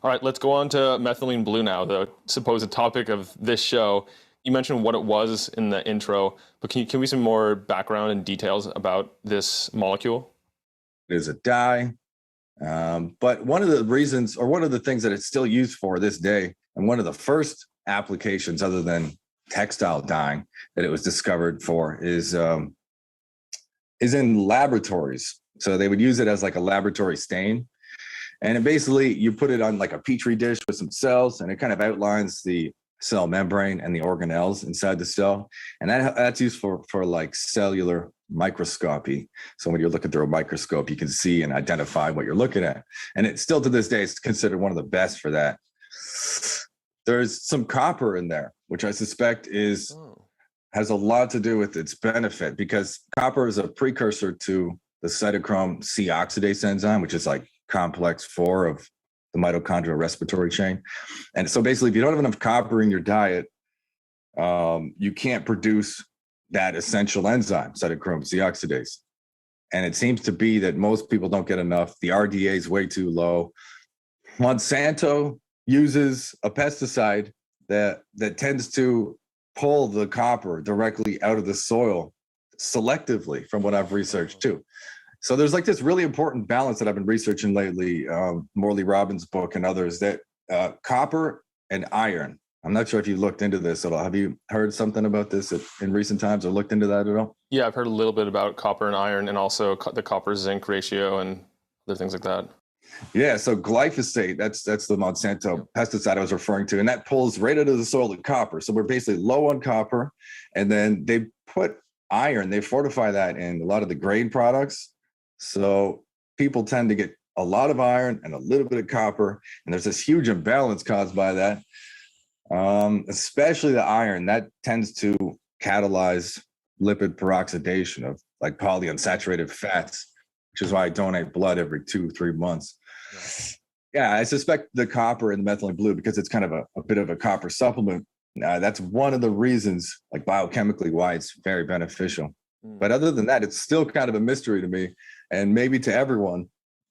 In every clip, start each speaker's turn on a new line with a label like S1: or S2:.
S1: All right, let's go on to methylene blue now, the supposed topic of this show. You mentioned what it was in the intro, but can we some more background and details about this molecule?
S2: It is a dye. But one of the reasons, or one of the things that it's still used for this day, and one of the first applications other than textile dyeing that it was discovered for is in laboratories. So they would use it as like a laboratory stain. And basically you put it on like a petri dish with some cells, and it kind of outlines the cell membrane and the organelles inside the cell. And that's used for like cellular microscopy. So when you're looking through a microscope, you can see and identify what you're looking at. And it's still to this day, it's considered one of the best for that. There's some copper in there, which I suspect has a lot to do with its benefit, because copper is a precursor to the cytochrome C oxidase enzyme, which is like complex 4 of the mitochondrial respiratory chain. And so basically, if you don't have enough copper in your diet, you can't produce that essential enzyme, cytochrome C oxidase. And it seems to be that most people don't get enough. The RDA is way too low. Monsanto uses a pesticide that tends to pull the copper directly out of the soil selectively, from what I've researched too. So there's like this really important balance that I've been researching lately, Morley Robbins' book and others, that copper and iron. I'm not sure if you looked into this at all. Have you heard something about this in recent times or looked into that at all?
S1: Yeah, I've heard a little bit about copper and iron, and also the copper zinc ratio and other things like that.
S2: Yeah, so glyphosate, that's the Monsanto pesticide I was referring to, and that pulls right out of the soil the copper. So we're basically low on copper, and then they put iron, they fortify that in a lot of the grain products. So people tend to get a lot of iron and a little bit of copper, and there's this huge imbalance caused by that. Especially the iron, that tends to catalyze lipid peroxidation of like polyunsaturated fats, which is why I donate blood every 2-3 months. Yeah, I suspect the copper in the methylene blue, because it's kind of a bit of a copper supplement. That's one of the reasons, like biochemically, why it's very beneficial. But other than that, it's still kind of a mystery to me, and maybe to everyone,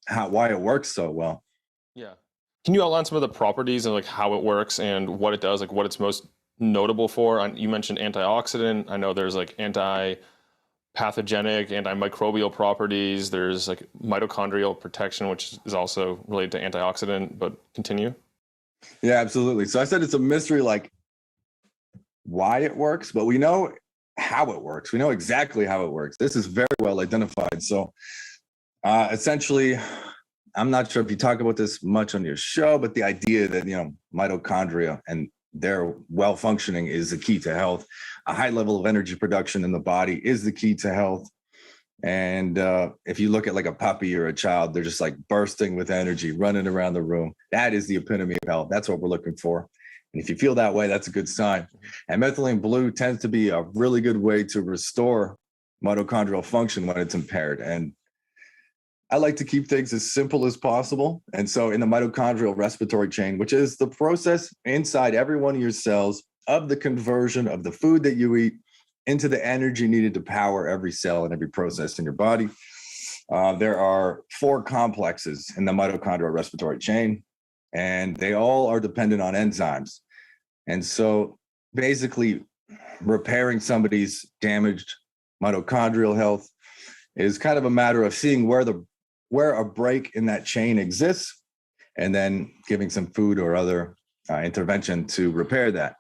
S2: why it works so well.
S1: Yeah. Can you outline some of the properties and like how it works and what it does, like what it's most notable for? You mentioned antioxidant. I know there's like anti-pathogenic, antimicrobial properties. There's like mitochondrial protection, which is also related to antioxidant, but continue.
S2: Yeah, absolutely. So I said it's a mystery, like why it works, but we know how it works. We know exactly how it works. This is very well identified. So essentially, I'm not sure if you talk about this much on your show, but the idea that, mitochondria and their well functioning is the key to health. A high level of energy production in the body is the key to health. And if you look at like a puppy or a child, they're just like bursting with energy, running around the room. That is the epitome of health. That's what we're looking for. And if you feel that way, that's a good sign. And methylene blue tends to be a really good way to restore mitochondrial function when it's impaired. And I like to keep things as simple as possible. And so in the mitochondrial respiratory chain, which is the process inside every one of your cells of the conversion of the food that you eat into the energy needed to power every cell and every process in your body, there are 4 complexes in the mitochondrial respiratory chain, and they all are dependent on enzymes. And so basically repairing somebody's damaged mitochondrial health is kind of a matter of seeing where a break in that chain exists, and then giving some food or other intervention to repair that.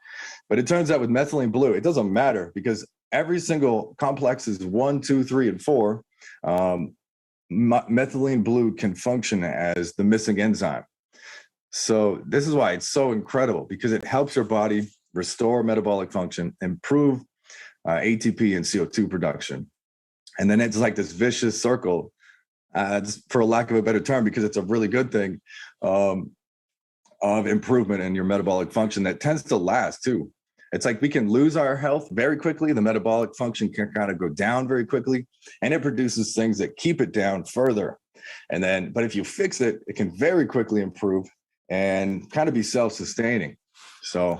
S2: But it turns out with methylene blue, it doesn't matter, because every single complex is 1, 2, 3, and 4. Methylene blue can function as the missing enzyme. So this is why it's so incredible, because it helps your body restore metabolic function, improve ATP and CO2 production. And then it's like this vicious circle, for lack of a better term, because it's a really good thing, of improvement in your metabolic function that tends to last too. It's like we can lose our health very quickly. The metabolic function can kind of go down very quickly, and it produces things that keep it down further. But if you fix it, it can very quickly improve and kind of be self-sustaining. So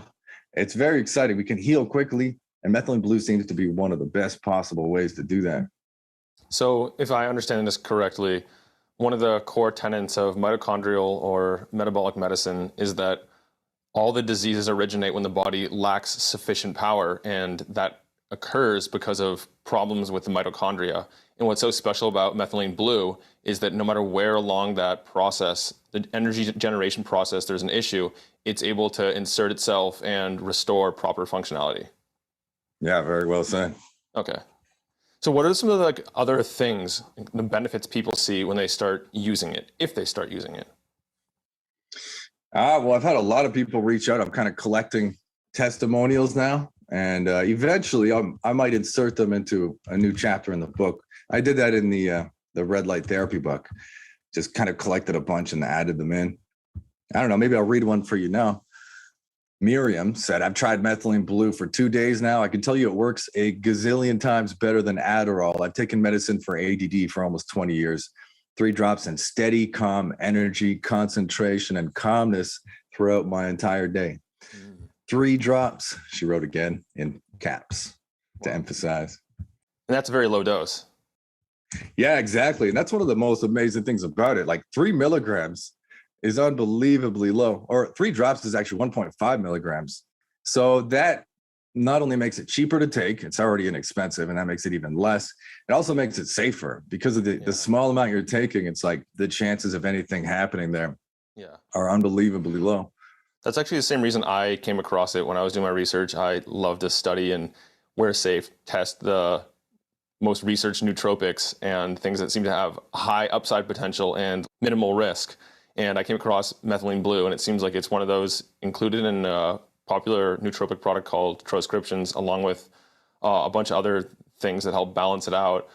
S2: it's very exciting. We can heal quickly, and methylene blue seems to be one of the best possible ways to do that.
S1: So if I understand this correctly, one of the core tenets of mitochondrial or metabolic medicine is that all the diseases originate when the body lacks sufficient power, and that occurs because of problems with the mitochondria. And what's so special about methylene blue is that no matter where along that process, the energy generation process, there's an issue, it's able to insert itself and restore proper functionality.
S2: Yeah, very well said.
S1: Okay. So what are some of the other things, the benefits people see when they start using it, if they start using it?
S2: Well, I've had a lot of people reach out. I'm kind of collecting testimonials now, and eventually I might insert them into a new chapter in the book. I did that in the red light therapy book. Just kind of collected a bunch and added them in. I don't know. Maybe I'll read one for you now. Miriam said, I've tried methylene blue for 2 days now. I can tell you it works a gazillion times better than Adderall. I've taken medicine for ADD for almost 20 years. 3 drops and steady, calm energy, concentration, and calmness throughout my entire day. 3 drops, she wrote again in caps to emphasize.
S1: And that's a very low dose.
S2: Yeah, exactly. And that's one of the most amazing things about it. Like 3 milligrams is unbelievably low, or 3 drops is actually 1.5 milligrams. So that not only makes it cheaper to take, it's already inexpensive, and that makes it even less. It also makes it safer because of the small amount you're taking. It's like the chances of anything happening there are unbelievably low.
S1: That's actually the same reason I came across it when I was doing my research. I love to study and where safe, test the most researched nootropics and things that seem to have high upside potential and minimal risk. And I came across methylene blue, and it seems like it's one of those included in a popular nootropic product called Transcriptions, along with a bunch of other things that help balance it out.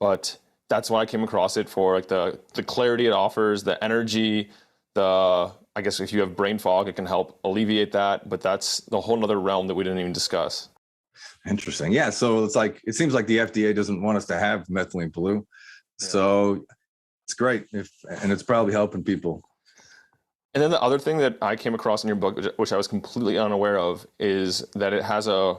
S1: But that's why I came across it for, like the clarity it offers, the energy, I guess if you have brain fog, it can help alleviate that. But that's the whole other realm that we didn't even discuss.
S2: Interesting. Yeah. So it seems like the FDA doesn't want us to have methylene blue. Yeah. So it's great and it's probably helping people.
S1: And then the other thing that I came across in your book, which I was completely unaware of, is that it has a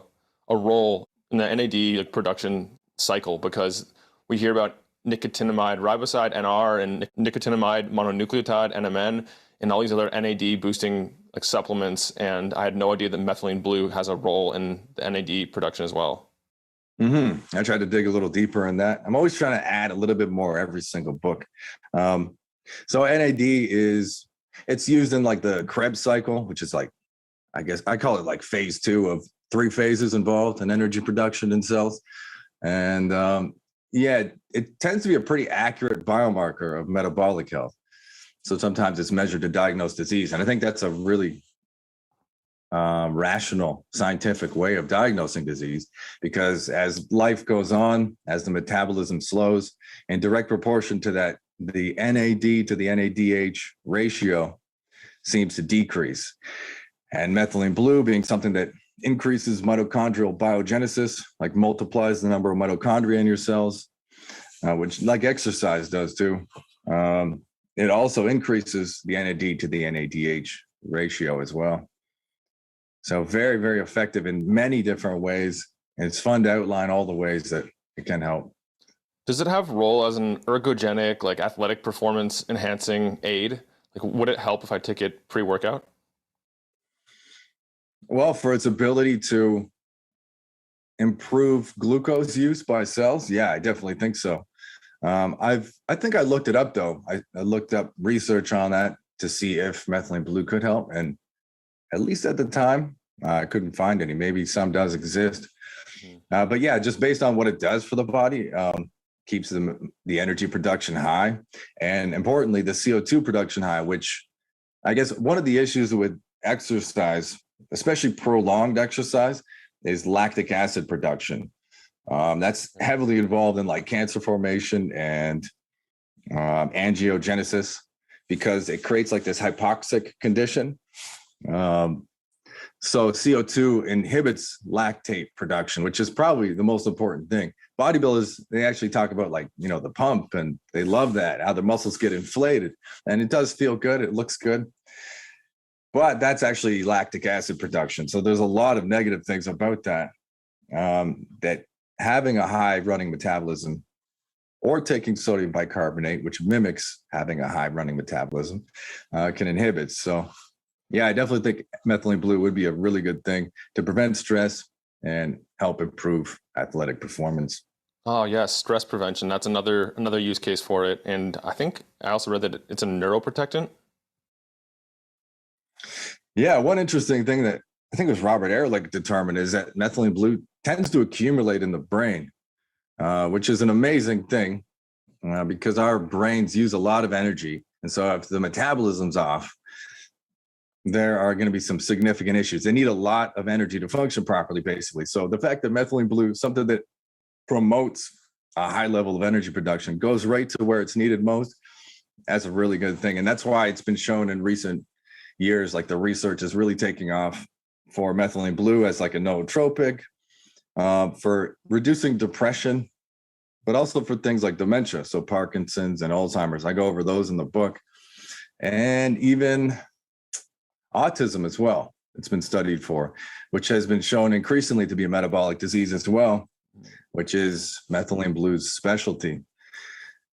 S1: role in the NAD production cycle, because we hear about nicotinamide riboside, NR, and nicotinamide mononucleotide, NMN, and all these other NAD boosting supplements. And I had no idea that methylene blue has a role in the NAD production as well.
S2: I tried to dig a little deeper in that. I'm always trying to add a little bit more every single book. So NAD it's used in like the Krebs cycle, which is like, I guess I call it like phase 2 of 3 phases involved in energy production in cells. And it tends to be a pretty accurate biomarker of metabolic health. So sometimes it's measured to diagnose disease. And I think that's a really rational scientific way of diagnosing disease, because as life goes on, as the metabolism slows, in direct proportion to that, the NAD to the NADH ratio seems to decrease. And methylene blue, being something that increases mitochondrial biogenesis, like multiplies the number of mitochondria in your cells, which like exercise does too. It also increases the NAD to the NADH ratio as well. So very, very effective in many different ways. And it's fun to outline all the ways that it can help.
S1: Does it have role as an ergogenic, like athletic performance enhancing aid? Like, would it help if I took it pre-workout?
S2: Well, for its ability to improve glucose use by cells, yeah, I definitely think so. I think I looked it up though. I looked up research on that to see if methylene blue could help, and at least at the time, I couldn't find any. Maybe some does exist, but yeah, just based on what it does for the body, keeps the energy production high, and importantly, the CO2 production high. Which I guess one of the issues with exercise, especially prolonged exercise, is lactic acid production. That's heavily involved in like cancer formation and angiogenesis, because it creates like this hypoxic condition. So CO2 inhibits lactate production, which is probably the most important thing. Bodybuilders, they actually talk about like, the pump, and they love that, how their muscles get inflated, and it does feel good. It looks good. But that's actually lactic acid production. So there's a lot of negative things about that, that having a high running metabolism or taking sodium bicarbonate, which mimics having a high running metabolism, can inhibit. So, yeah, I definitely think methylene blue would be a really good thing to prevent stress and help improve athletic performance.
S1: Oh yes, stress prevention. That's another use case for it. And I think I also read that it's a neuroprotectant.
S2: Yeah, one interesting thing that I think it was Robert Ehrlich determined is that methylene blue tends to accumulate in the brain, which is an amazing thing because our brains use a lot of energy. And so if the metabolism's off, there are going to be some significant issues. They need a lot of energy to function properly, basically. So the fact that methylene blue, something that promotes a high level of energy production, goes right to where it's needed most, that's a really good thing. And that's why it's been shown in recent years, like the research is really taking off for methylene blue as like a nootropic, for reducing depression, but also for things like dementia. So Parkinson's and Alzheimer's, I go over those in the book. And even autism as well, it's been studied for, which has been shown increasingly to be a metabolic disease as well, which is methylene blue's specialty.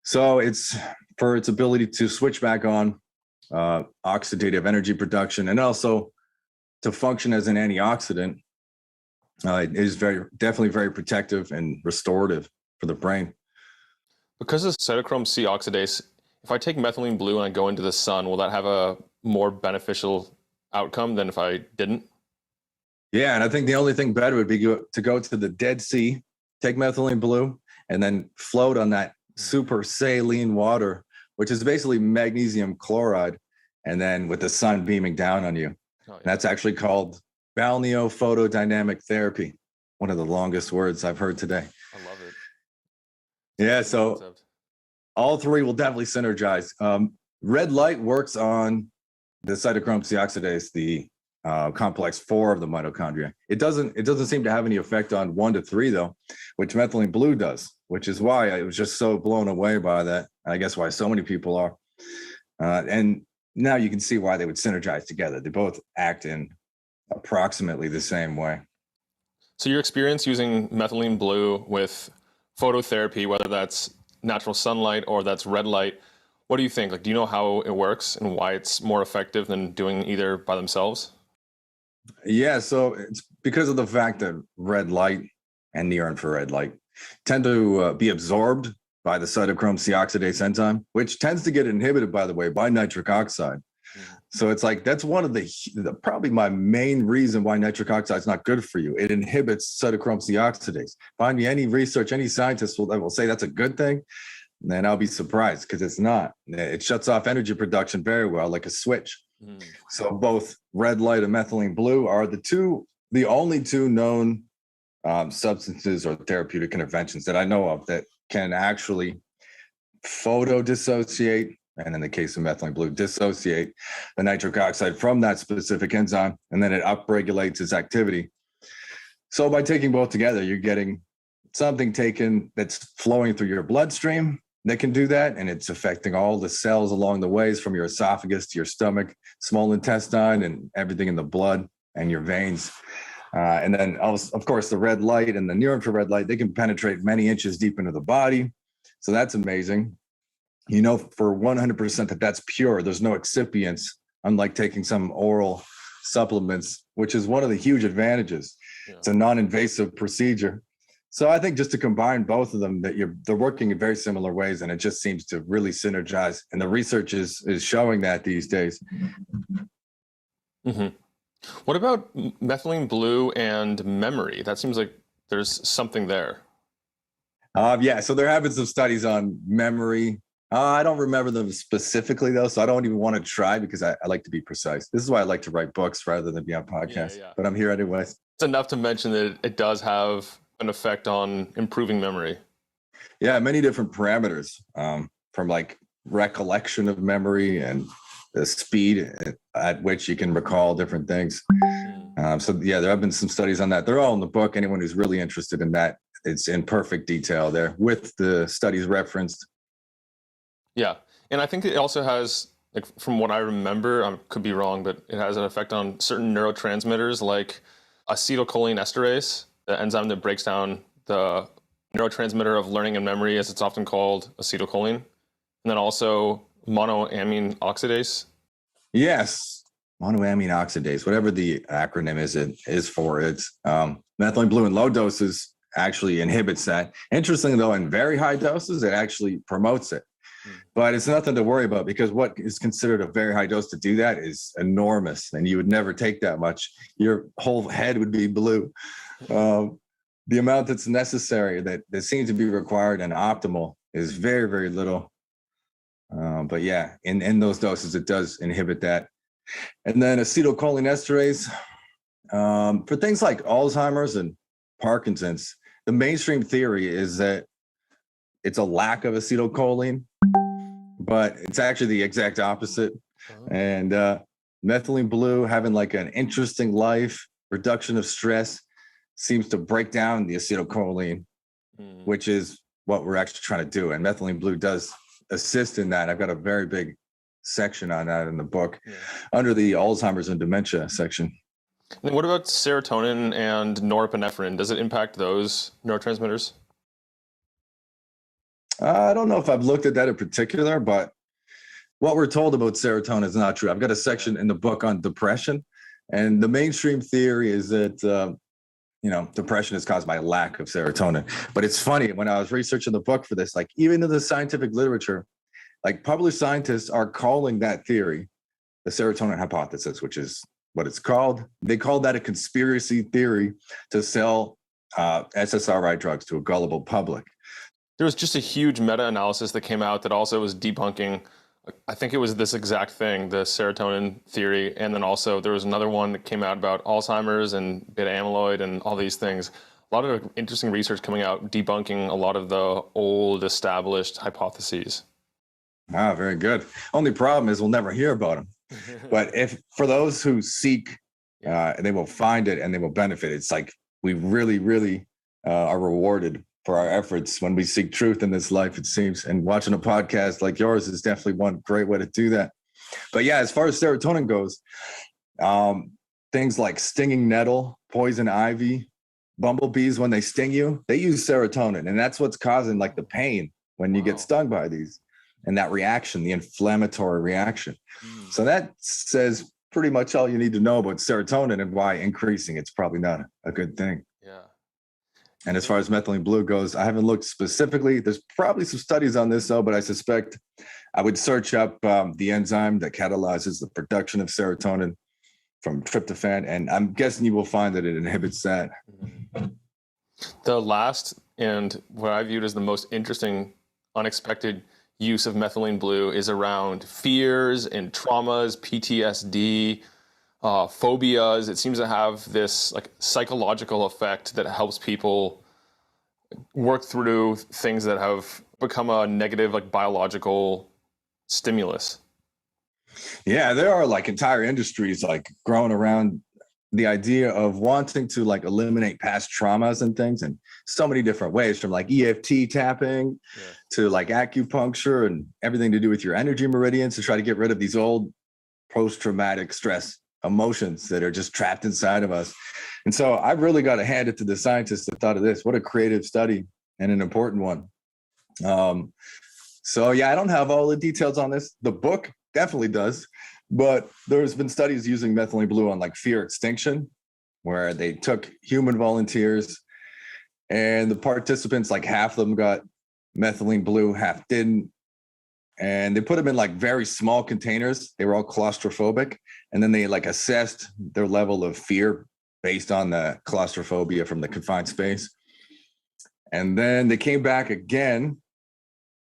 S2: So it's for its ability to switch back on oxidative energy production and also to function as an antioxidant. It is definitely very protective and restorative for the brain.
S1: Because of cytochrome C oxidase, if I take methylene blue and I go into the sun, will that have a more beneficial outcome than if I didn't?
S2: Yeah, and I think the only thing better would be to go to the Dead Sea, take methylene blue, and then float on that super saline water, which is basically magnesium chloride, and then with the sun beaming down on you. Oh, yeah. That's actually called balneophotodynamic therapy, one of the longest words I've heard today.
S1: I love it.
S2: Yeah, so all three will definitely synergize. Red light works on the cytochrome C oxidase, the complex 4 of the mitochondria. It doesn't seem to have any effect on 1 to 3 though, which methylene blue does, which is why I was just so blown away by that. I guess why so many people are. And now you can see why they would synergize together. They both act in approximately the same way.
S1: So your experience using methylene blue with phototherapy, whether that's natural sunlight or that's red light, what do you think? Like, do you know how it works and why it's more effective than doing either by themselves?
S2: Yeah, so it's because of the fact that red light and near infrared light tend to be absorbed by the cytochrome C oxidase enzyme, which tends to get inhibited, by the way, by nitric oxide. Mm-hmm. So it's like that's one of the probably my main reason why nitric oxide is not good for you. It inhibits cytochrome C oxidase. Find me any research, any scientist will say that's a good thing, then I'll be surprised because it's not. It shuts off energy production very well, like a switch. Mm. So both red light and methylene blue are the only two known substances or therapeutic interventions that I know of that can actually photo dissociate, and in the case of methylene blue, dissociate the nitric oxide from that specific enzyme, and then it upregulates its activity. So by taking both together, you're getting something taken that's flowing through your bloodstream that can do that, and it's affecting all the cells along the ways from your esophagus to your stomach, small intestine, and everything in the blood and your veins. And then, of course, the red light and the near-infrared light, they can penetrate many inches deep into the body. So that's amazing. You know, for 100% that that's pure. There's no excipients, unlike taking some oral supplements, which is one of the huge advantages. Yeah. It's a non-invasive procedure. So I think just to combine both of them, they're working in very similar ways, and it just seems to really synergize. And the research is showing that these days.
S1: Mm-hmm. What about methylene blue and memory? That seems like there's something there.
S2: Yeah, so there have been some studies on memory. I don't remember them specifically, though, so I don't even want to try because I like to be precise. This is why I like to write books rather than be on podcasts. Yeah. But I'm here anyways.
S1: It's enough to mention that it does have an effect on improving memory.
S2: Yeah, many different parameters, from like recollection of memory and the speed at which you can recall different things. So yeah, there have been some studies on that. They're all in the book. Anyone who's really interested in that, it's in perfect detail there with the studies referenced.
S1: Yeah, and I think it also has, like, from what I remember, I could be wrong, but it has an effect on certain neurotransmitters like acetylcholine esterase, the enzyme that breaks down the neurotransmitter of learning and memory, as it's often called, acetylcholine, and then also monoamine oxidase.
S2: Yes, monoamine oxidase, whatever the acronym is for it. Methylene blue in low doses actually inhibits that. Interesting though, in very high doses, it actually promotes it. But it's nothing to worry about because what is considered a very high dose to do that is enormous, and you would never take that much. Your whole head would be blue. The amount that's necessary that seems to be required and optimal is very, very little. But yeah, in those doses, it does inhibit that. And then acetylcholinesterase, for things like Alzheimer's and Parkinson's, the mainstream theory is that it's a lack of acetylcholine, but it's actually the exact opposite. And methylene blue having like an interesting life, reduction of stress, seems to break down the acetylcholine, which is what we're actually trying to do. And methylene blue does assist in that. I've got a very big section on that in the book under the Alzheimer's and dementia section.
S1: And what about serotonin and norepinephrine? Does it impact those neurotransmitters?
S2: I don't know if I've looked at that in particular, but what we're told about serotonin is not true. I've got a section in the book on depression, and the mainstream theory is that depression is caused by lack of serotonin. But it's funny, when I was researching the book for this, like even in the scientific literature, like published scientists are calling that theory the serotonin hypothesis, which is what it's called. They call that a conspiracy theory to sell SSRI drugs to a gullible public.
S1: There was just a huge meta-analysis that came out that also was debunking, I think it was this exact thing, the serotonin theory. And then also there was another one that came out about Alzheimer's and beta amyloid and all these things. A lot of interesting research coming out debunking a lot of the old established hypotheses.
S2: Ah, very good. Only problem is we'll never hear about them. But if for those who seek, they will find it and they will benefit. It's like we really, really are rewarded for our efforts when we seek truth in this life, it seems. And watching a podcast like yours is definitely one great way to do that. But yeah, as far as serotonin goes, things like stinging nettle, poison ivy, bumblebees, when they sting you, they use serotonin. And that's what's causing like the pain when you get stung by these, and that reaction, the inflammatory reaction. So that says pretty much all you need to know about serotonin and why increasing it's probably not a good thing.
S1: Yeah.
S2: And as far as methylene blue goes, I haven't looked specifically. There's probably some studies on this, though, but I suspect I would search up the enzyme that catalyzes the production of serotonin from tryptophan, and I'm guessing you will find that it inhibits that.
S1: The last and what I viewed as the most interesting, unexpected use of methylene blue is around fears and traumas, PTSD, phobias. It seems to have this like psychological effect that helps people work through things that have become a negative like biological stimulus.
S2: Yeah, there are like entire industries like growing around the idea of wanting to like eliminate past traumas and things in so many different ways, from like EFT tapping to like acupuncture and everything to do with your energy meridians to try to get rid of these old post-traumatic stress emotions that are just trapped inside of us. And so I really got to hand it to the scientists that thought of this. What a creative study and an important one. So yeah, I don't have all the details on this. The book definitely does, but there's been studies using methylene blue on like fear extinction, where they took human volunteers and the participants, like half of them got methylene blue, half didn't. And they put them in like very small containers. They were all claustrophobic. And then they like assessed their level of fear based on the claustrophobia from the confined space. And then they came back again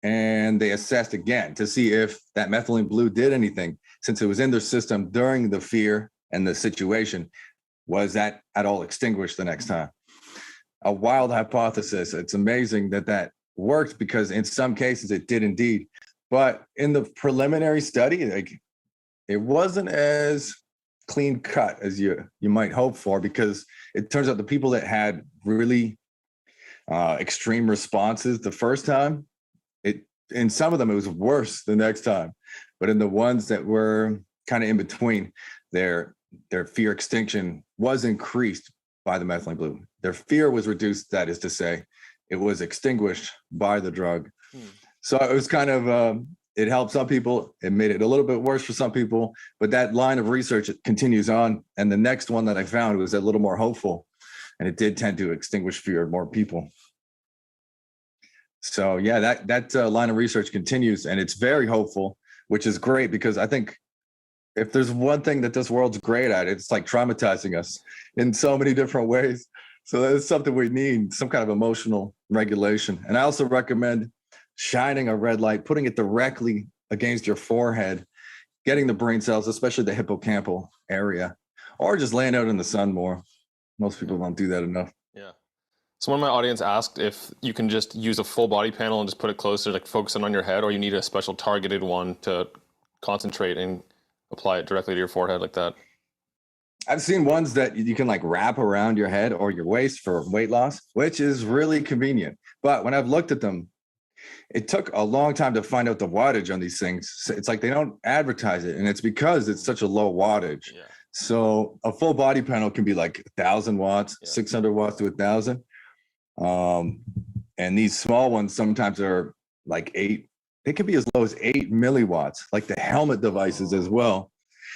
S2: and they assessed again to see if that methylene blue did anything, since it was in their system during the fear and the situation. Was that at all extinguished the next time? A wild hypothesis. It's amazing that that worked, because in some cases it did indeed. But in the preliminary study, like, it wasn't as clean cut as you might hope for, because it turns out the people that had really extreme responses the first time, in some of them it was worse the next time. But in the ones that were kind of in between, their fear extinction was increased by the methylene blue. Their fear was reduced, that is to say. it was extinguished by the drug. So it was kind of, it helped some people. It made it a little bit worse for some people, but that line of research continues on. And the next one that I found was a little more hopeful, and it did tend to extinguish fear of more people. So yeah, that line of research continues, and it's very hopeful, which is great, because I think if there's one thing that this world's great at, it's like traumatizing us in so many different ways. So that's something we need, some kind of emotional regulation. And I also recommend shining a red light, putting it directly against your forehead, getting the brain cells, especially the hippocampal area, or just laying out in the sun more. Most people don't do that enough.
S1: Yeah. So one of my audience asked if you can just use a full body panel and just put it closer, like focusing on your head, or you need a special targeted one to concentrate and apply it directly to your forehead like that.
S2: I've seen ones that you can like wrap around your head or your waist for weight loss, which is really convenient. But when I've looked at them, it took a long time to find out the wattage on these things. It's like they don't advertise it, and it's because it's such a low wattage.
S1: Yeah.
S2: So a full body panel can be like 1,000 watts, 600 watts to 1,000. And these small ones sometimes are like 8. They can be as low as 8 milliwatts, like the helmet devices as well,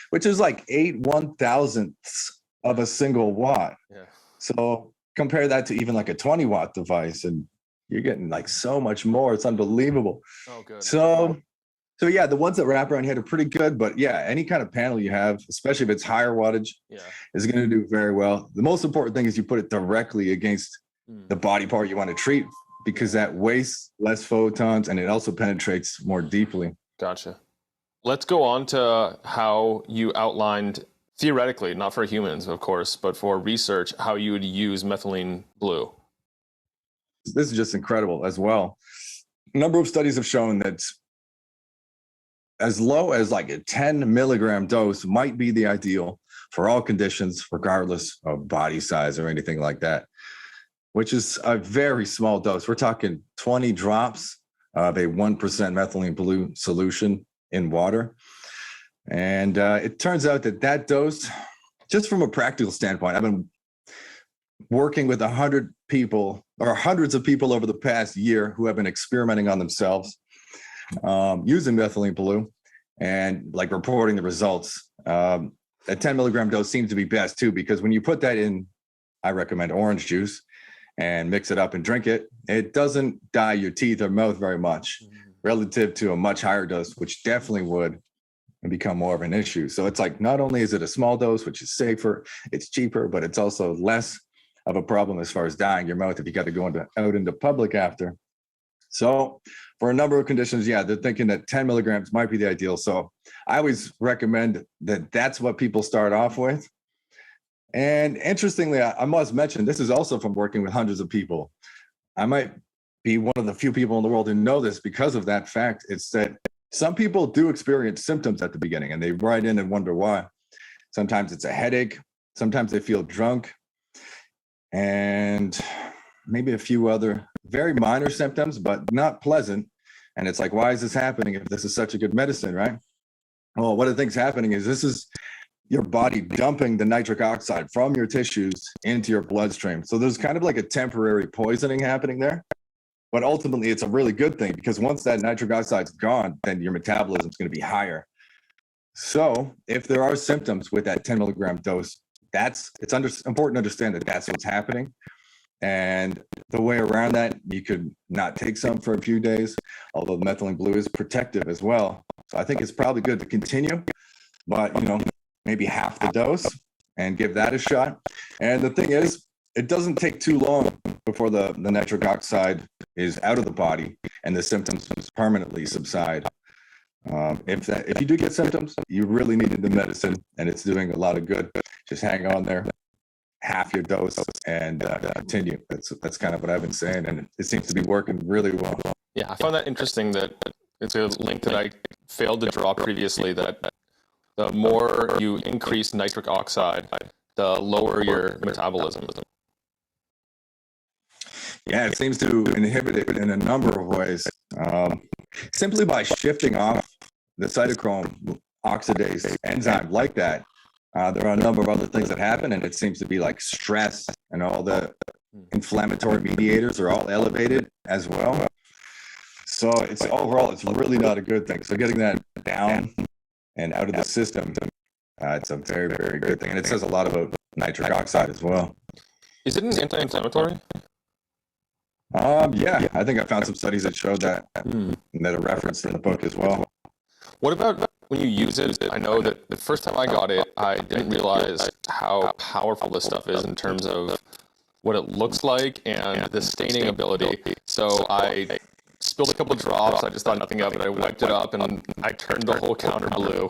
S2: which is like 8/1000ths of a single watt.
S1: Yeah.
S2: So compare that to even like a 20-watt device, and you're getting like so much more. It's unbelievable.
S1: Oh, good.
S2: So yeah, the ones that wrap around your head are pretty good, but yeah, any kind of panel you have, especially if it's higher wattage, is going to do very well. The most important thing is you put it directly against the body part you want to treat, because that wastes less photons and it also penetrates more deeply.
S1: Gotcha. Let's go on to how you outlined, theoretically, not for humans, of course, but for research, how you would use methylene blue.
S2: This is just incredible as well. A number of studies have shown that as low as like a 10 milligram dose might be the ideal for all conditions, regardless of body size or anything like that, which is a very small dose. We're talking 20 drops of a 1% methylene blue solution in water. And it turns out that dose, just from a practical standpoint, I've been working with 100 people or hundreds of people over the past year who have been experimenting on themselves using methylene blue and like reporting the results. A 10 milligram dose seems to be best too, because when you put that in, I recommend orange juice and mix it up and drink it, it doesn't dye your teeth or mouth very much relative to a much higher dose, which definitely would become more of an issue. So it's like, not only is it a small dose, which is safer, it's cheaper, but it's also less of a problem as far as dyeing your mouth if you got to go out into public after. So for a number of conditions, yeah, they're thinking that 10 milligrams might be the ideal. So I always recommend that that's what people start off with. And interestingly, I must mention, this is also from working with hundreds of people. I might be one of the few people in the world who know this because of that fact. It's that some people do experience symptoms at the beginning and they write in and wonder why. Sometimes it's a headache. Sometimes they feel drunk. And maybe a few other very minor symptoms, but not pleasant. And it's like, why is this happening if this is such a good medicine, right? Well, what I think is happening is this is your body dumping the nitric oxide from your tissues into your bloodstream. So there's kind of like a temporary poisoning happening there. But ultimately, it's a really good thing, because once that nitric oxide's gone, then your metabolism is going to be higher. So if there are symptoms with that 10 milligram dose, it's important to understand that that's what's happening. And the way around that, you could not take some for a few days, although the methylene blue is protective as well. So I think it's probably good to continue, but maybe half the dose and give that a shot. And the thing is, it doesn't take too long before the nitric oxide is out of the body and the symptoms permanently subside. If you do get symptoms, you really needed the medicine and it's doing a lot of good. Just hang on there, half your dose, and continue. That's kind of what I've been saying, and it seems to be working really well.
S1: Yeah, I found that interesting, that it's a link that I failed to draw previously, that the more you increase nitric oxide, the lower your metabolism.
S2: Yeah, it seems to inhibit it in a number of ways. Simply by shifting off the cytochrome oxidase enzyme like that, there are a number of other things that happen, and it seems to be like stress and all the inflammatory mediators are all elevated as well. So it's overall, it's really not a good thing. So getting that down and out of the system, it's a very, very good thing. And it says a lot about nitric oxide as well.
S1: Is it an anti-inflammatory?
S2: Yeah, I think I found some studies that showed that, and that are referenced in the book as well.
S1: What about when you use it? I know that the first time I got it, I didn't realize how powerful this stuff is in terms of what it looks like and the staining ability. So I spilled a couple drops. I just thought nothing of it. I wiped it up and I turned the whole counter blue.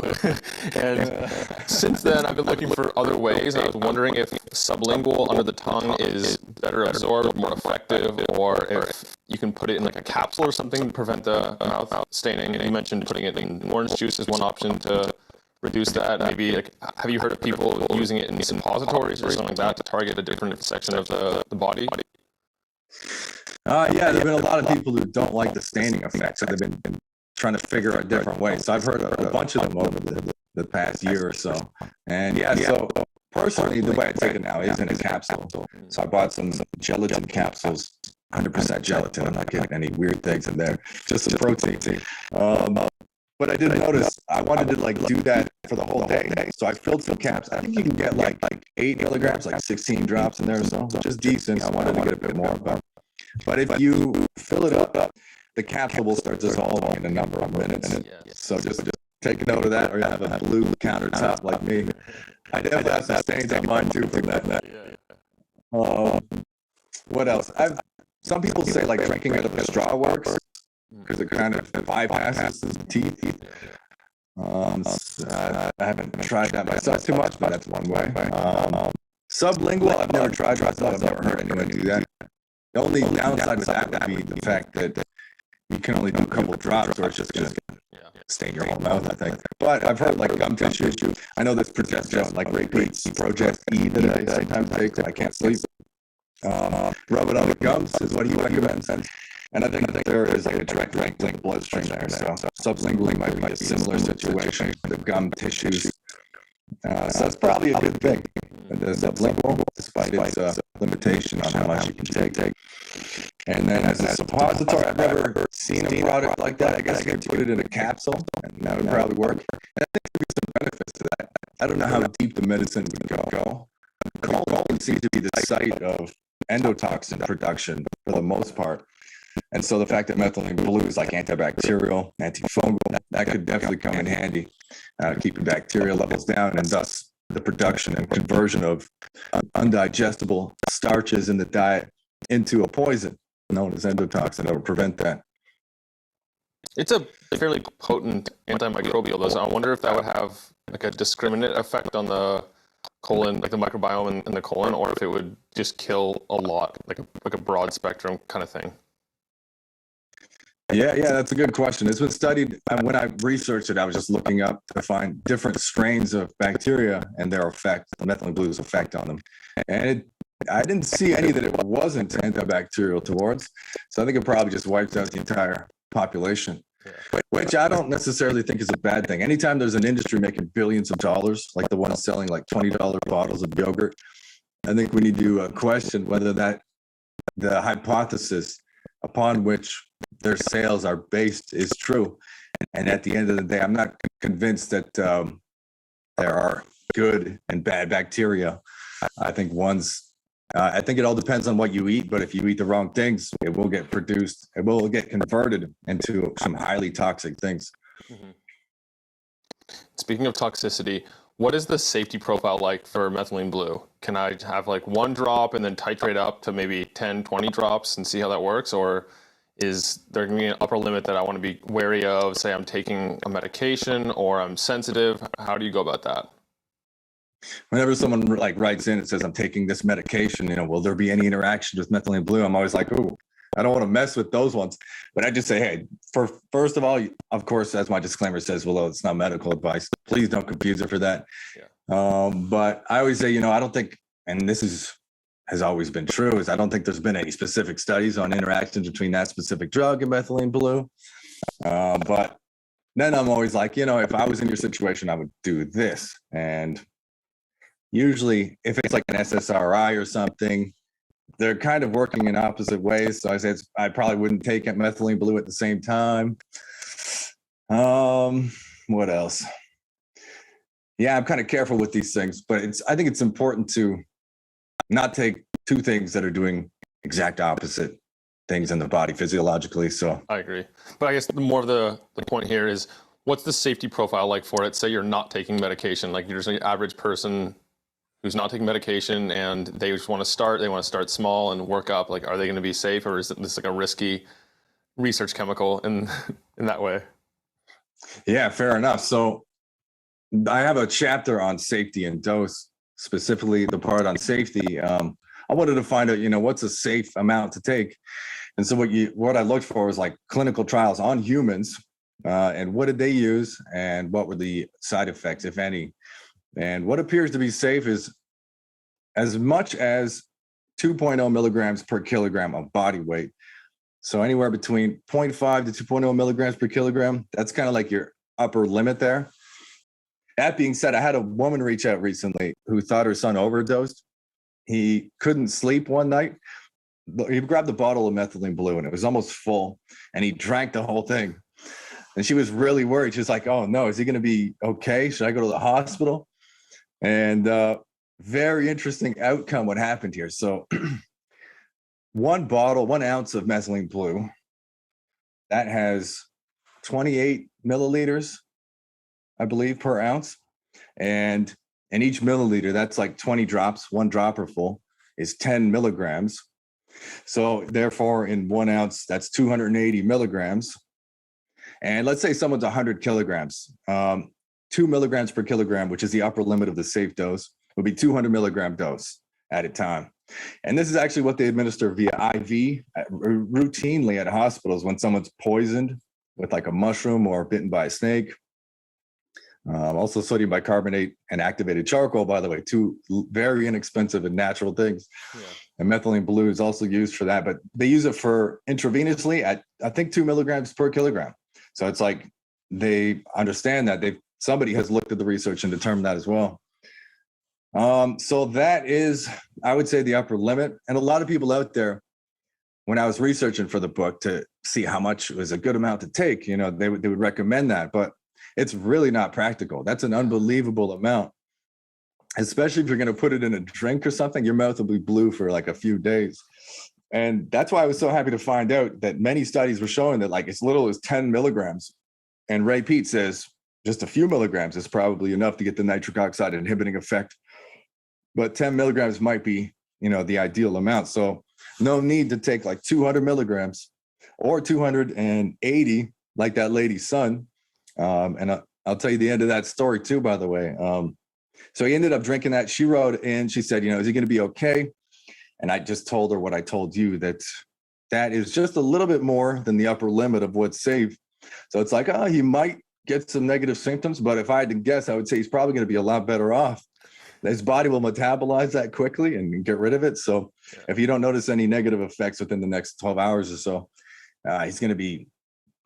S1: And since then, I've been looking for other ways. And I was wondering if sublingual under the tongue is better absorbed, more effective, or if you can put it in like a capsule or something to prevent the mouth staining. And you mentioned putting it in orange juice is one option to reduce that. Maybe like, have you heard of people using it in suppositories or something like that to target a different section of the body?
S2: Yeah, there's been a lot of people who don't like the staining effect, so they've been trying to figure out different ways. So I've heard a bunch of them over the past year or so. And yeah, so personally, the way I take it now is in a capsule. So I bought some gelatin capsules, 100% gelatin. I'm not getting any weird things in there, just some protein. But I did notice I wanted to like do that for the whole day. So I filled some caps. I think you can get like 8 milligrams, like 16 drops in there or so, which is decent. I wanted to get a bit more, but if you fill it up, the capsule will start dissolving in a number of minutes. So just take note of that, or you have a blue countertop like me. I definitely have some stains on mine too from that. What else? Some people say like drinking out of a straw works because it kind of bypasses the teeth. I haven't tried that myself too much, but that's one way. Sublingual, I've never tried myself. I've never heard anyone do that. The only downside with that would be the fact that you can only do a couple of drops, or it's just going to stain your whole mouth, I think. But I've heard like gum tissue. I know this progesterone, like Repeats, Project E that I sometimes take when I can't sleep. Rub it on the gums is what he recommends. And I think there is like a direct link to the bloodstream there. So sublingually might be a similar situation. The gum tissues. So that's probably a good thing. The sublingual, despite its limitation on how much you can take. And then as a suppository, I've never seen a product like that. I guess you could put it in a capsule, and that would probably work. And I think there'd be some benefits to that. I don't know how deep the medicine would go. Colon seems to be the site of endotoxin production for the most part. And so the fact that methylene blue is like antibacterial, antifungal, that could definitely come in handy, keeping bacteria levels down, and thus the production and conversion of undigestible starches in the diet into a poison known as endotoxin that would prevent that.
S1: It's a fairly potent antimicrobial, though. So I wonder if that would have like a discriminate effect on the colon, like the microbiome in the colon, or if it would just kill a lot, like a broad spectrum kind of thing.
S2: Yeah, that's a good question. It's been studied. When I researched it, I was just looking up to find different strains of bacteria and their effect, methylene blue's effect on them. And I didn't see any that it wasn't antibacterial towards. So I think it probably just wiped out the entire population, which I don't necessarily think is a bad thing. Anytime there's an industry making billions of dollars, like the one selling like $20 bottles of yogurt, I think we need to question whether that the hypothesis upon which their sales are based is true. And at the end of the day, I'm not convinced that there are good and bad bacteria. I think I think it all depends on what you eat, but if you eat the wrong things, it will get produced, it will get converted into some highly toxic things.
S1: Mm-hmm. Speaking of toxicity, what is the safety profile like for methylene blue? Can I have like 1 drop and then titrate up to maybe 10, 20 drops and see how that works? Or is there going to be an upper limit that I want to be wary of? Say I'm taking a medication or I'm sensitive. How do you go about that?
S2: Whenever someone like writes in and says, I'm taking this medication, will there be any interaction with methylene blue? I'm always like, ooh, I don't want to mess with those ones. But I just say, hey, first of all, of course, as my disclaimer says, well, it's not medical advice. Please don't confuse it for that. Yeah. But I always say, I don't think, and this has always been true, is I don't think there's been any specific studies on interactions between that specific drug and methylene blue. But then I'm always like, if I was in your situation, I would do this. And usually if it's like an SSRI or something, they're kind of working in opposite ways. So I said I probably wouldn't take methylene blue at the same time. What else? Yeah, I'm kind of careful with these things, but I think it's important to not take two things that are doing exact opposite things in the body physiologically. So
S1: I agree. But I guess the more of the point here is, what's the safety profile like for it? Say you're not taking medication, like you're just an average person who's not taking medication and they just want to start small and work up. Like, are they going to be safe, or is this like a risky research chemical in that way?
S2: Yeah, fair enough. So I have a chapter on safety and dose, specifically the part on safety. I wanted to find out, what's a safe amount to take. And so what I looked for was like clinical trials on humans, and what did they use and what were the side effects, if any. And what appears to be safe is as much as 2.0 milligrams per kilogram of body weight. So anywhere between 0.5 to 2.0 milligrams per kilogram, that's kind of like your upper limit there. That being said, I had a woman reach out recently who thought her son overdosed. He couldn't sleep one night. He grabbed a bottle of methylene blue and it was almost full, and he drank the whole thing. And she was really worried. She was like, oh no, is he going to be okay? Should I go to the hospital? And very interesting outcome what happened here. So 1 ounce of methylene blue, that has 28 milliliters, I believe, per ounce. And in each milliliter, that's like 20 drops, 1 dropper full is 10 milligrams. So therefore, in 1 ounce, that's 280 milligrams. And let's say someone's 100 kilograms, 2 milligrams per kilogram, which is the upper limit of the safe dose, would be 200 milligram dose at a time. And this is actually what they administer via IV routinely at hospitals when someone's poisoned with like a mushroom or bitten by a snake. Also sodium bicarbonate and activated charcoal, by the way, 2 very inexpensive and natural things. Yeah. And methylene blue is also used for that, but they use it for intravenously at, I think, 2 milligrams per kilogram. So it's like they understand that somebody has looked at the research and determined that as well. So that is, I would say, the upper limit. And a lot of people out there, when I was researching for the book to see how much was a good amount to take, they would recommend that, but it's really not practical. That's an unbelievable amount, especially if you're going to put it in a drink or something. Your mouth will be blue for like a few days. And that's why I was so happy to find out that many studies were showing that like as little as 10 milligrams. And Ray Peat says just a few milligrams is probably enough to get the nitric oxide inhibiting effect. But 10 milligrams might be, the ideal amount. So no need to take like 200 milligrams or 280 like that lady's son. And I'll tell you the end of that story too, by the way. So he ended up drinking that. She wrote in, she said, is he going to be okay? And I just told her what I told you, that is just a little bit more than the upper limit of what's safe. So it's like, he might get some negative symptoms, but if I had to guess, I would say he's probably going to be a lot better off. His body will metabolize that quickly and get rid of it. So if you don't notice any negative effects within the next 12 hours or so, he's going to be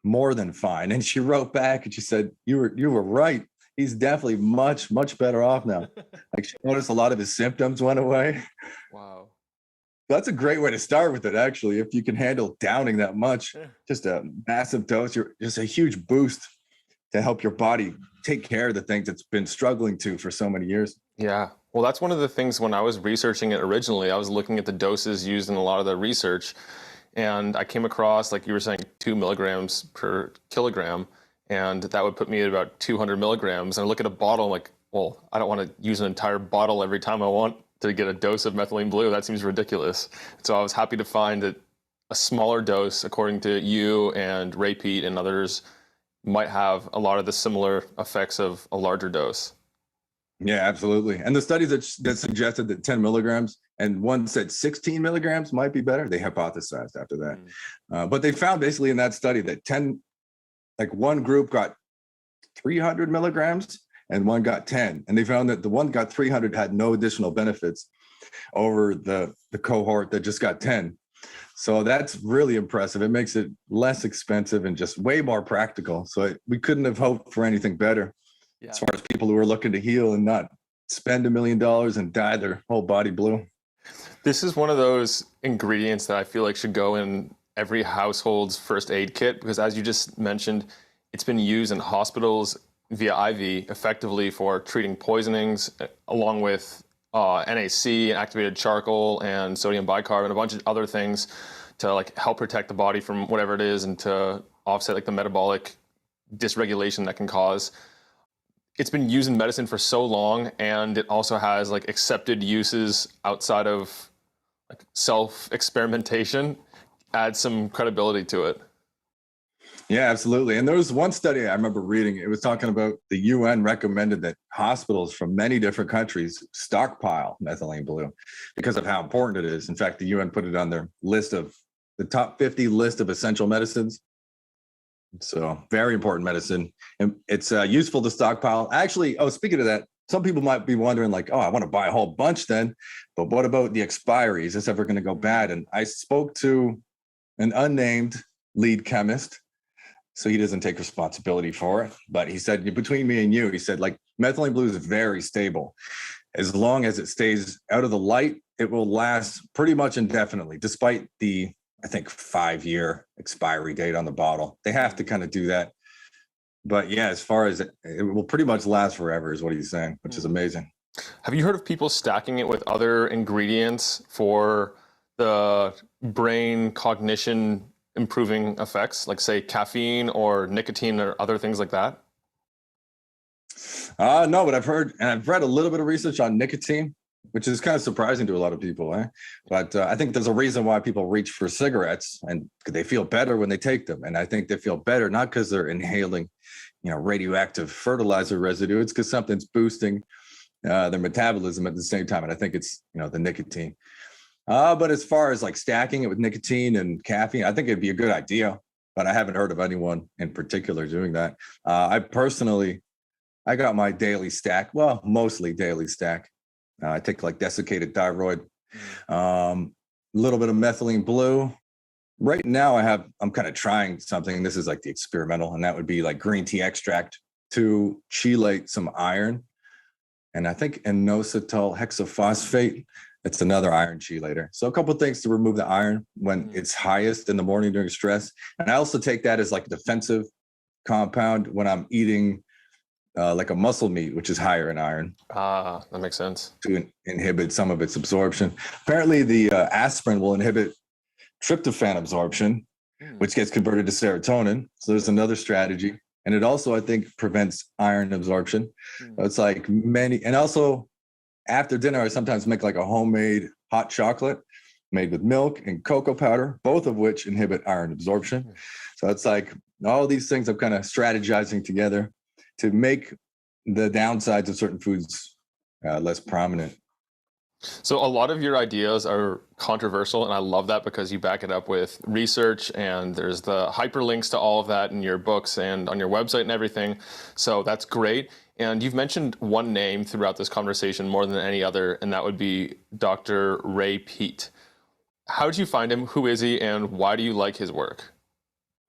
S2: more than fine. And she wrote back and she said, you were right. He's definitely much, much better off now. Like, she noticed a lot of his symptoms went away.
S1: Wow.
S2: That's a great way to start with it, actually. If you can handle downing that much, just a massive dose, you're just a huge boost to help your body take care of the things it's been struggling to for so many years.
S1: Yeah. Well, that's one of the things when I was researching it originally, I was looking at the doses used in a lot of the research, and I came across, like you were saying, 2 milligrams per kilogram, and that would put me at about 200 milligrams. And I look at a bottle, I'm like, well, I don't want to use an entire bottle every time I want to get a dose of methylene blue. That seems ridiculous. So I was happy to find that a smaller dose, according to you and Ray Peat and others, might have a lot of the similar effects of a larger dose.
S2: Yeah, absolutely. And the studies that suggested that 10 milligrams and one said 16 milligrams might be better, they hypothesized after that. But they found basically in that study that one group got 300 milligrams and one got 10. And they found that the one got 300 had no additional benefits over the cohort that just got 10. So that's really impressive. It makes it less expensive and just way more practical. So we couldn't have hoped for anything better as far as people who are looking to heal and not spend $1 million and dye their whole body blue.
S1: This is one of those ingredients that I feel like should go in every household's first aid kit because, as you just mentioned, it's been used in hospitals via IV effectively for treating poisonings, along with NaC, activated charcoal, and sodium bicarb, and a bunch of other things to like help protect the body from whatever it is and to offset like the metabolic dysregulation that can cause. It's been used in medicine for so long, and it also has like accepted uses outside of like self-experimentation. Adds some credibility to it.
S2: Yeah, absolutely. And there was one study I remember reading. It was talking about the UN recommended that hospitals from many different countries stockpile methylene blue because of how important it is. In fact, the UN put it on their list of the top 50 list of essential medicines. So very important medicine. And it's useful to stockpile. Actually, speaking of that, some people might be wondering like, I want to buy a whole bunch then, but what about the expiry? Is this ever going to go bad? And I spoke to an unnamed lead chemist, so he doesn't take responsibility for it. But he said, between me and you, he said, like, methylene blue is very stable. As long as it stays out of the light, it will last pretty much indefinitely, despite the, I think, 5-year expiry date on the bottle. They have to kind of do that. But yeah, as far as it will pretty much last forever is what he's saying, which is amazing.
S1: Have you heard of people stacking it with other ingredients for the brain cognition improving effects, like say caffeine or nicotine or other things like that?
S2: No, but I've heard and I've read a little bit of research on nicotine, which is kind of surprising to a lot of people. But I think there's a reason why people reach for cigarettes, and they feel better when they take them. And I think they feel better not because they're inhaling, radioactive fertilizer residue. It's because something's boosting their metabolism at the same time. And I think it's, the nicotine. But as far as like stacking it with nicotine and caffeine, I think it'd be a good idea, but I haven't heard of anyone in particular doing that. I got my daily stack, well, mostly daily stack. I take like desiccated thyroid, a little bit of methylene blue. Right now I'm kind of trying something. This is like the experimental, and that would be like green tea extract to chelate some iron. And I think inositol hexaphosphate, it's another iron chelator. So a couple of things to remove the iron when it's highest in the morning during stress. And I also take that as like a defensive compound when I'm eating like a muscle meat, which is higher in iron.
S1: That makes sense.
S2: To inhibit some of its absorption. Apparently the aspirin will inhibit tryptophan absorption, which gets converted to serotonin. So there's another strategy. And it also, I think, prevents iron absorption. It's like and also after dinner, I sometimes make like a homemade hot chocolate made with milk and cocoa powder, both of which inhibit iron absorption. So it's like all these things I'm kind of strategizing together to make the downsides of certain foods less prominent.
S1: So a lot of your ideas are controversial, and I love that because you back it up with research, and there's the hyperlinks to all of that in your books and on your website and everything. So that's great. And you've mentioned one name throughout this conversation more than any other, and that would be Dr. Ray Peat. How did you find him? Who is he, and why do you like his work?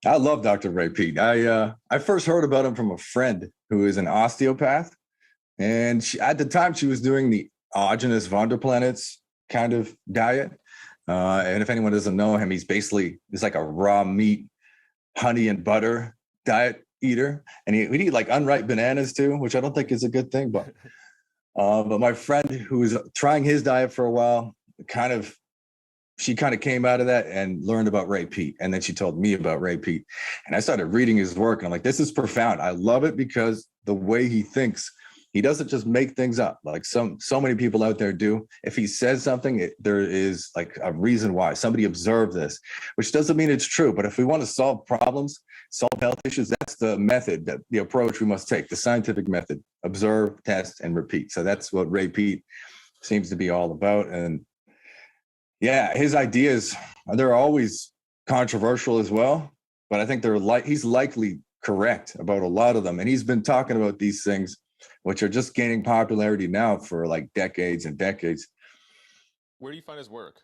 S2: I love Dr. Ray Peat. I first heard about him from a friend who is an osteopath, and at the time she was doing the Autogenous Vonderplanets kind of diet. And if anyone doesn't know him, he's like a raw meat, honey and butter diet eater. And he'd eat like unripe bananas too, which I don't think is a good thing. But my friend who was trying his diet for a while, she kind of came out of that and learned about Ray Peat. And then she told me about Ray Peat. And I started reading his work, and I'm like, this is profound. I love it because the way he thinks, he doesn't just make things up like so many people out there do. If he says something, there is like a reason why. Somebody observed this, which doesn't mean it's true. But if we want to solve problems, solve health issues, that's the method, the approach we must take, the scientific method: observe, test, and repeat. So that's what Ray Peat seems to be all about. And yeah, his ideas, they're always controversial as well, but I think he's likely correct about a lot of them. And he's been talking about these things, which are just gaining popularity now for like decades and decades.
S1: Where do you find his work?